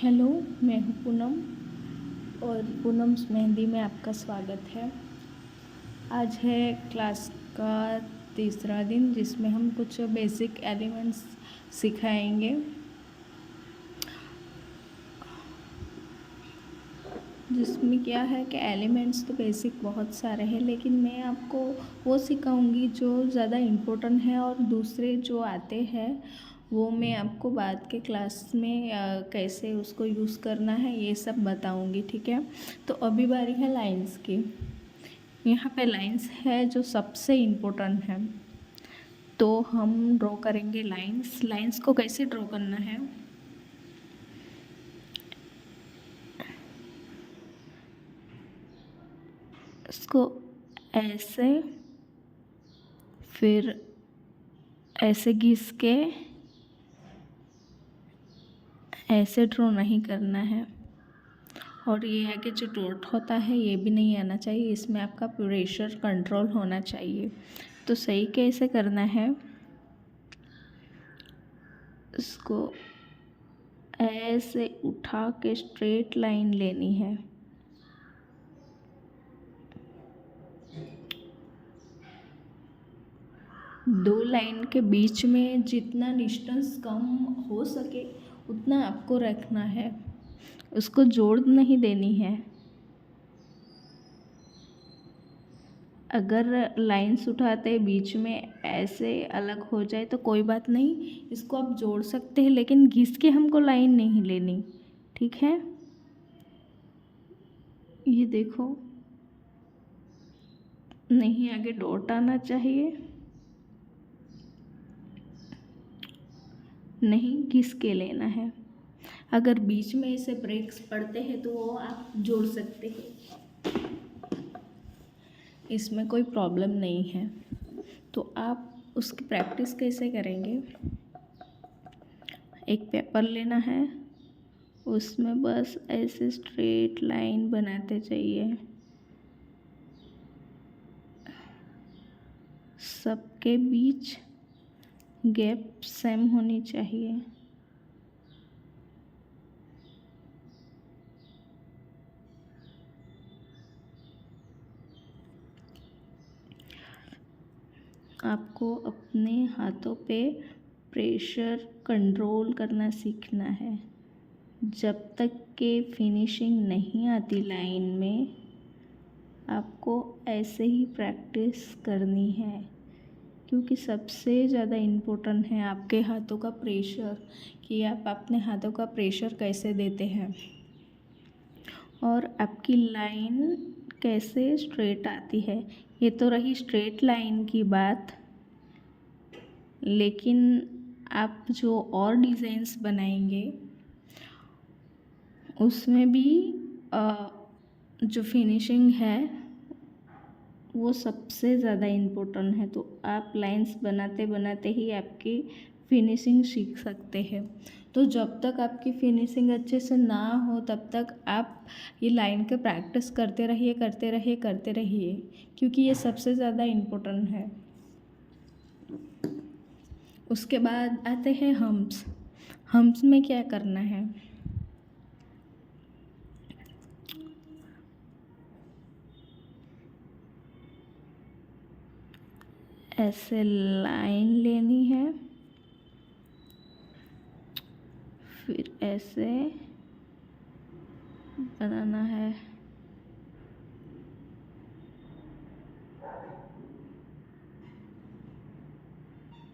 Hello, मैं हूँ पूनम और पूनम्स मेहंदी में आपका स्वागत है। आज है क्लास का तीसरा दिन जिसमें हम कुछ बेसिक एलिमेंट्स सिखाएंगे। जिसमें क्या है कि एलिमेंट्स तो बेसिक बहुत सारे हैं, लेकिन मैं आपको वो सिखाऊंगी जो ज़्यादा इम्पोर्टेंट है और दूसरे जो आते हैं वो मैं आपको बाद के क्लास में कैसे उसको यूज़ करना है ये सब बताऊंगी। ठीक है, तो अभी बारी है लाइंस की। यहाँ पे लाइंस है जो सबसे इम्पोर्टेंट है, तो हम ड्रॉ करेंगे लाइंस। लाइंस को कैसे ड्रॉ करना है, इसको ऐसे, फिर ऐसे घिस के ऐसे ड्रॉ नहीं करना है। और ये है कि जो डॉट होता है ये भी नहीं आना चाहिए, इसमें आपका प्रेशर कंट्रोल होना चाहिए। तो सही कैसे करना है, इसको ऐसे उठा के स्ट्रेट लाइन लेनी है। दो लाइन के बीच में जितना डिस्टेंस कम हो सके उतना आपको रखना है, उसको जोड़ नहीं देनी है। अगर लाइंस उठाते बीच में ऐसे अलग हो जाए तो कोई बात नहीं, इसको आप जोड़ सकते हैं, लेकिन घिस के हमको लाइन नहीं लेनी। ठीक है, ये देखो, नहीं आगे डॉट आना चाहिए, नहीं घिस के लेना है। अगर बीच में ऐसे ब्रेक्स पड़ते हैं तो वो आप जोड़ सकते हैं, इसमें कोई प्रॉब्लम नहीं है। तो आप उसकी प्रैक्टिस कैसे करेंगे, एक पेपर लेना है, उसमें बस ऐसे स्ट्रेट लाइन बनाते जाइए, सबके बीच गैप सेम होनी चाहिए। आपको अपने हाथों पे प्रेशर कंट्रोल करना सीखना है। जब तक के फिनिशिंग नहीं आती लाइन में, आपको ऐसे ही प्रैक्टिस करनी है, क्योंकि सबसे ज़्यादा इम्पोर्टेंट है आपके हाथों का प्रेशर, कि आप अपने हाथों का प्रेशर कैसे देते हैं और आपकी लाइन कैसे स्ट्रेट आती है। ये तो रही स्ट्रेट लाइन की बात, लेकिन आप जो और डिज़ाइंस बनाएंगे उसमें भी जो फिनिशिंग है वो सबसे ज़्यादा इम्पोर्टेंट है। तो आप लाइंस बनाते बनाते ही आपकी फिनिशिंग सीख सकते हैं। तो जब तक आपकी फिनिशिंग अच्छे से ना हो तब तक आप ये लाइन के प्रैक्टिस करते रहिए करते रहिए करते रहिए, क्योंकि ये सबसे ज़्यादा इम्पोर्टेंट है। उसके बाद आते हैं हम्स। हम्स में क्या करना है, ऐसे लाइन लेनी है, फिर ऐसे बनाना है।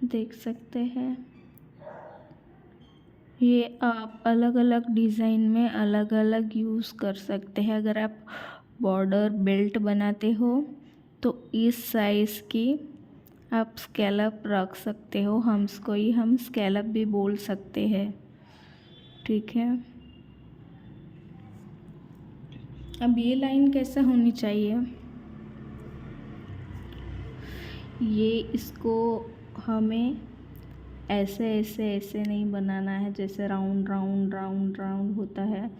देख सकते हैं, ये आप अलग अलग डिज़ाइन में अलग अलग यूज़ कर सकते हैं। अगर आप बॉर्डर बेल्ट बनाते हो तो इस साइज़ की आप स्कैलप रख सकते हो, हम इसको ही हम स्कैलप भी बोल सकते हैं। ठीक है, अब ये लाइन कैसा होनी चाहिए, ये इसको हमें ऐसे ऐसे ऐसे नहीं बनाना है जैसे राउंड राउंड राउंड राउंड होता है,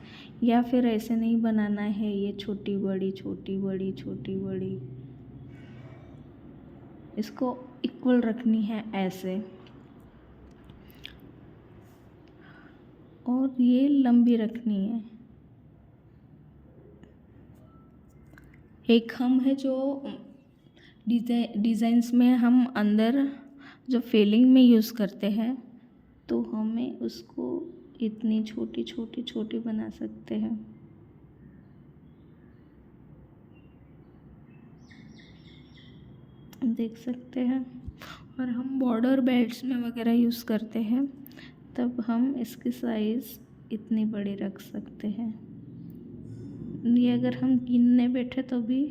या फिर ऐसे नहीं बनाना है, ये छोटी बड़ी छोटी बड़ी छोटी बड़ी, इसको इक्वल रखनी है ऐसे। और ये लंबी रखनी है। एक हम है जो डिज़ाइंस में हम अंदर जो फिलिंग में यूज़ करते हैं, तो हमें उसको इतनी छोटी छोटी छोटी बना सकते हैं। देख सकते हैं। और हम बॉर्डर बेल्ट्स में वगैरह यूज़ करते हैं, तब हम इसकी साइज़ इतनी बड़ी रख सकते हैं। ये अगर हम गिनने बैठे तो भी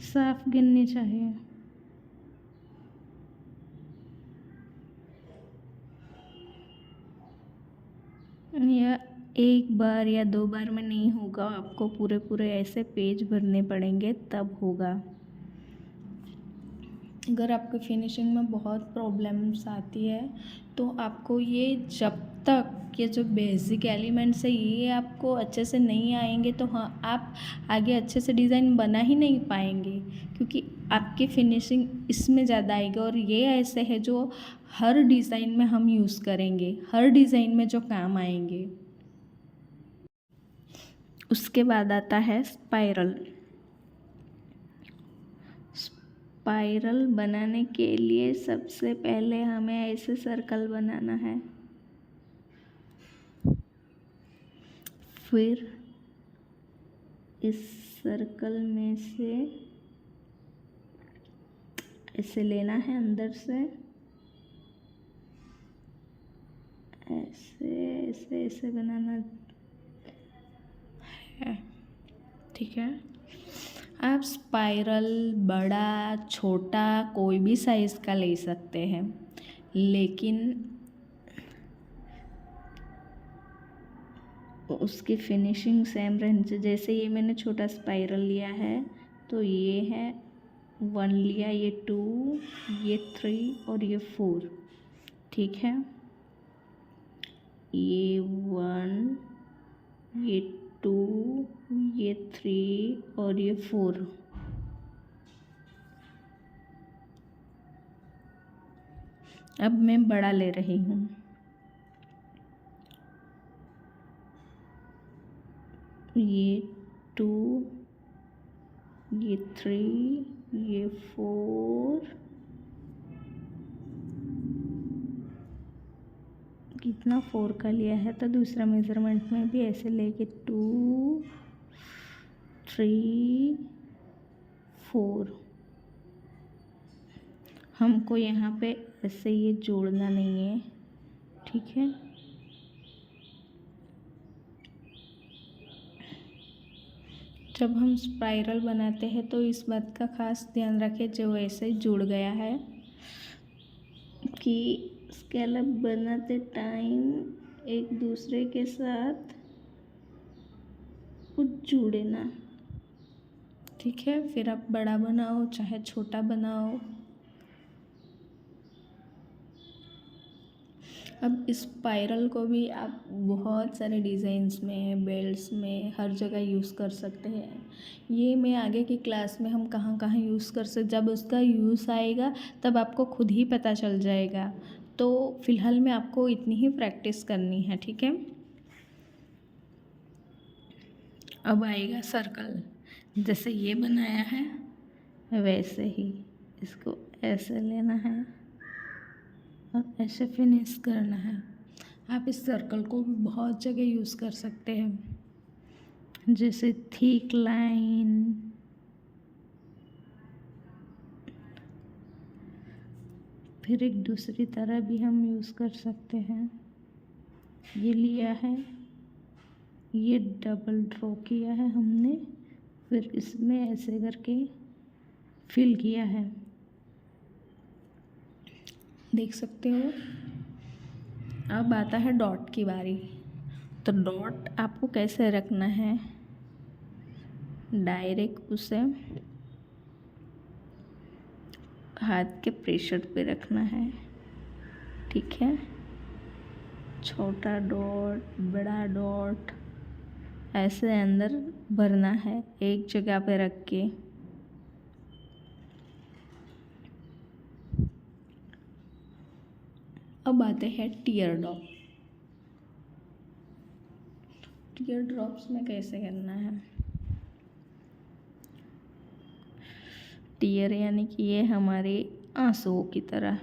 साफ गिननी चाहिए। या एक बार या 2 बार में नहीं होगा, आपको पूरे पूरे ऐसे पेज भरने पड़ेंगे तब होगा। अगर आपको फिनिशिंग में बहुत प्रॉब्लम्स आती है तो आपको ये जब तक ये जो बेसिक एलिमेंट्स है ये आपको अच्छे से नहीं आएंगे तो हाँ आप आगे अच्छे से डिज़ाइन बना ही नहीं पाएंगे, क्योंकि आपकी फिनिशिंग इसमें ज़्यादा आएगी। और ये ऐसे है जो हर डिज़ाइन में हम यूज़ करेंगे, हर डिज़ाइन में जो काम आएंगे। उसके बाद आता है स्पाइरल। स्पाइरल बनाने के लिए सबसे पहले हमें ऐसे सर्कल बनाना है, फिर इस सर्कल में से ऐसे लेना है अंदर से, ऐसे ऐसे ऐसे बनाना है। ठीक है, आप स्पाइरल बड़ा छोटा कोई भी साइज़ का ले सकते हैं, लेकिन उसकी फिनिशिंग सेम रहनी चाहिए। जैसे ये मैंने छोटा स्पाइरल लिया है तो ये है 1 लिया, ये 2, ये 3 और ये 4। ठीक है, ये 1, ये 2, ये 3 और ये 4। अब मैं बड़ा ले रही हूँ। ये 2, ये 3, ये 4, कितना 4 का लिया है तो दूसरा मेज़रमेंट में भी ऐसे लेके 2, 3, 4। हमको यहाँ पे ऐसे ये जोड़ना नहीं है। ठीक है, जब हम स्पाइरल बनाते हैं तो इस बात का खास ध्यान रखें जो ऐसे जुड़ गया है कि स्कैलप बनाते टाइम एक दूसरे के साथ कुछ जुड़े ना। ठीक है, फिर आप बड़ा बनाओ चाहे छोटा बनाओ। अब इस स्पाइरल को भी आप बहुत सारे डिज़ाइंस में, बेल्ट्स में, हर जगह यूज़ कर सकते हैं। ये मैं आगे की क्लास में हम कहाँ कहाँ यूज़ कर सकते, जब उसका यूज़ आएगा तब आपको खुद ही पता चल जाएगा। तो फ़िलहाल में आपको इतनी ही प्रैक्टिस करनी है। ठीक है, अब आएगा सर्कल। जैसे ये बनाया है वैसे ही इसको ऐसे लेना है और ऐसे फिनिश करना है। आप इस सर्कल को भी बहुत जगह यूज़ कर सकते हैं, जैसे थिक लाइन, फिर एक दूसरी तरह भी हम यूज़ कर सकते हैं। ये लिया है, ये डबल ड्रॉ किया है हमने, फिर इसमें ऐसे करके फिल किया है। देख सकते हो। अब आता है डॉट की बारी। तो डॉट आपको कैसे रखना है, डायरेक्ट उसे हाथ के प्रेशर पे रखना है। ठीक है, छोटा डॉट, बड़ा डॉट ऐसे अंदर भरना है एक जगह पे रख के। अब आते हैं टीयर डॉट। टीयर ड्रॉप्स में कैसे करना है। टीयर यानी कि ये हमारे आंसुओं की तरह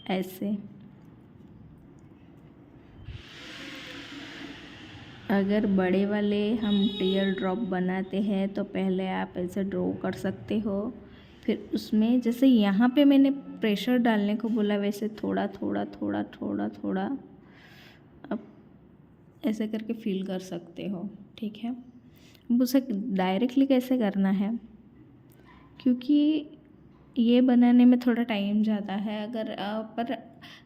ऐसे। अगर बड़े वाले हम टीयर ड्रॉप बनाते हैं तो पहले आप ऐसे ड्रॉ कर सकते हो, फिर उसमें जैसे यहाँ पे मैंने प्रेशर डालने को बोला वैसे थोड़ा थोड़ा थोड़ा थोड़ा थोड़ा अब ऐसे करके फील कर सकते हो। ठीक है, अब उसे डायरेक्टली कैसे करना है, क्योंकि ये बनाने में थोड़ा टाइम जाता है।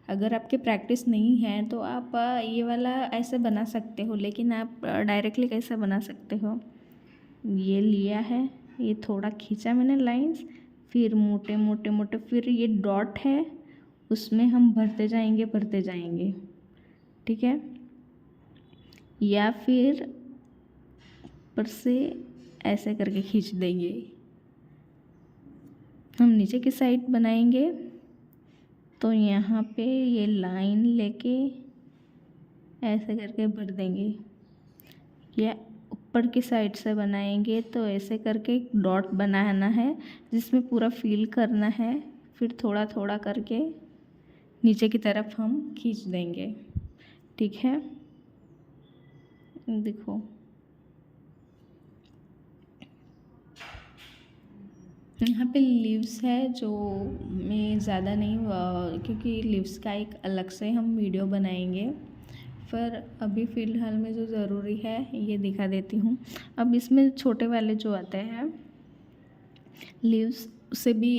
अगर आपकी प्रैक्टिस नहीं है तो आप ये वाला ऐसे बना सकते हो, लेकिन आप डायरेक्टली कैसे बना सकते हो। ये लिया है, ये थोड़ा खींचा मैंने लाइंस, फिर मोटे मोटे मोटे, फिर ये डॉट है उसमें हम भरते जाएंगे। ठीक है, या फिर ऊपर से ऐसे करके खींच देंगे। हम नीचे की साइड बनाएंगे तो यहाँ पे ये लाइन लेके ऐसे करके भर देंगे, या ऊपर की साइड से बनाएंगे तो ऐसे करके एक डॉट बनाना है जिसमें पूरा फील करना है, फिर थोड़ा थोड़ा करके नीचे की तरफ हम खींच देंगे। ठीक है, देखो यहाँ पे लीव्स है जो मैं ज़्यादा नहीं क्योंकि लीव्स का एक अलग से हम वीडियो बनाएंगे, पर अभी फ़िलहाल में जो ज़रूरी है ये दिखा देती हूँ। अब इसमें छोटे वाले जो आते हैं लीव्स, उसे भी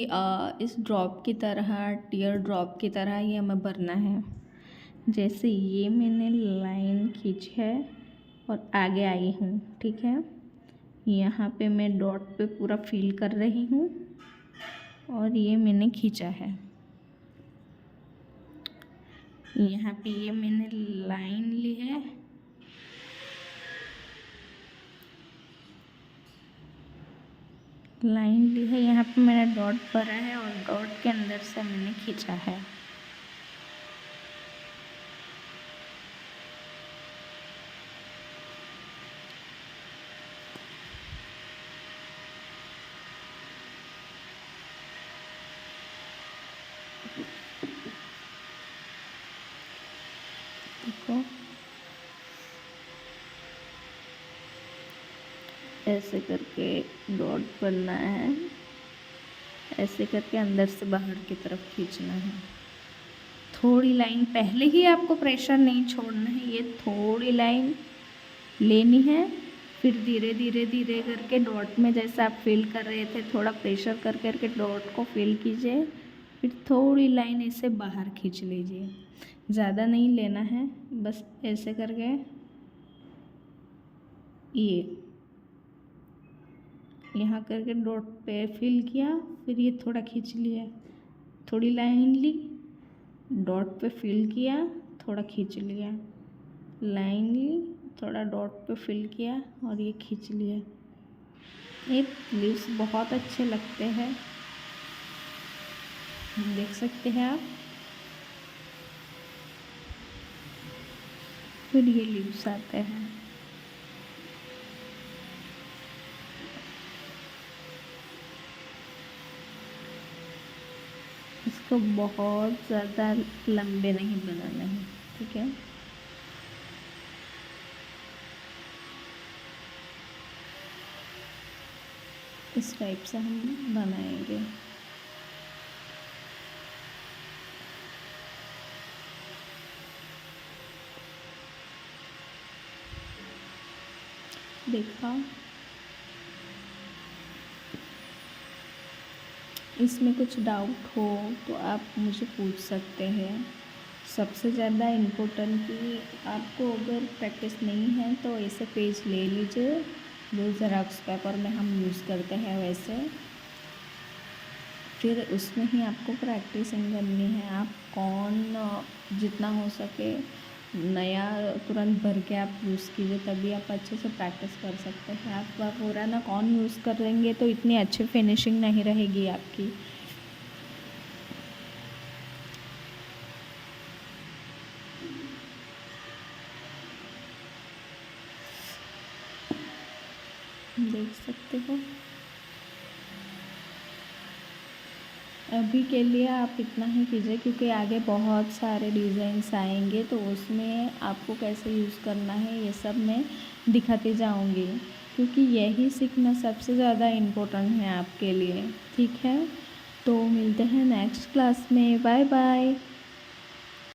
इस ड्रॉप की तरह, टीयर ड्रॉप की तरह ही हमें भरना है। जैसे ये मैंने लाइन खींची है और आगे आई हूँ। ठीक है, यहाँ पे मैं डॉट पे पूरा फील कर रही हूँ और ये मैंने खींचा है। यहाँ पे ये मैंने लाइन ली है, यहाँ पे मैंने डॉट भरा है और डॉट के अंदर से मैंने खींचा है। देखो ऐसे करके डॉट बनना है, ऐसे करके अंदर से बाहर की तरफ खींचना है। थोड़ी लाइन पहले ही आपको प्रेशर नहीं छोड़ना है, ये थोड़ी लाइन लेनी है, फिर धीरे धीरे धीरे करके डॉट में जैसा आप फील कर रहे थे थोड़ा प्रेशर कर करके डॉट को फील कीजिए, फिर थोड़ी लाइन ऐसे बाहर खींच लीजिए। ज़्यादा नहीं लेना है, बस ऐसे करके ये यहाँ करके डॉट पे फिल किया, फिर ये थोड़ा खींच लिया, थोड़ी लाइन ली, डॉट पे फिल किया, थोड़ा खींच लिया, लाइन ली, थोड़ा डॉट पे फिल किया और ये खींच लिया। ये लीव्स बहुत अच्छे लगते हैं, देख सकते हैं आप। फिर ये लीव्स आते हैं। इसको बहुत ज़्यादा लंबे नहीं बनाना है। ठीक है, इस टाइप से हम बनाएंगे। देखा, इसमें कुछ डाउट हो तो आप मुझे पूछ सकते हैं। सबसे ज़्यादा इम्पोर्टेंट कि आपको अगर प्रैक्टिस नहीं है तो ऐसे पेज ले लीजिए जो ज़ेरॉक्स पेपर में हम यूज़ करते हैं वैसे, फिर उसमें ही आपको प्रैक्टिसिंग करनी है। आप कौन जितना हो सके नया तुरंत भर के आप यूज़ कीजिए, तभी आप अच्छे से प्रैक्टिस कर सकते हैं। आप पुराना कौन यूज़ करेंगे तो इतनी अच्छी फिनिशिंग नहीं रहेगी आपकी। देख सकते हो। अभी के लिए आप इतना ही कीजिए, क्योंकि आगे बहुत सारे डिज़ाइंस आएंगे तो उसमें आपको कैसे यूज़ करना है ये सब मैं दिखाती जाऊंगी, क्योंकि यही सीखना सबसे ज़्यादा इम्पोर्टेंट है आपके लिए। ठीक है, तो मिलते हैं नेक्स्ट क्लास में। Bye bye.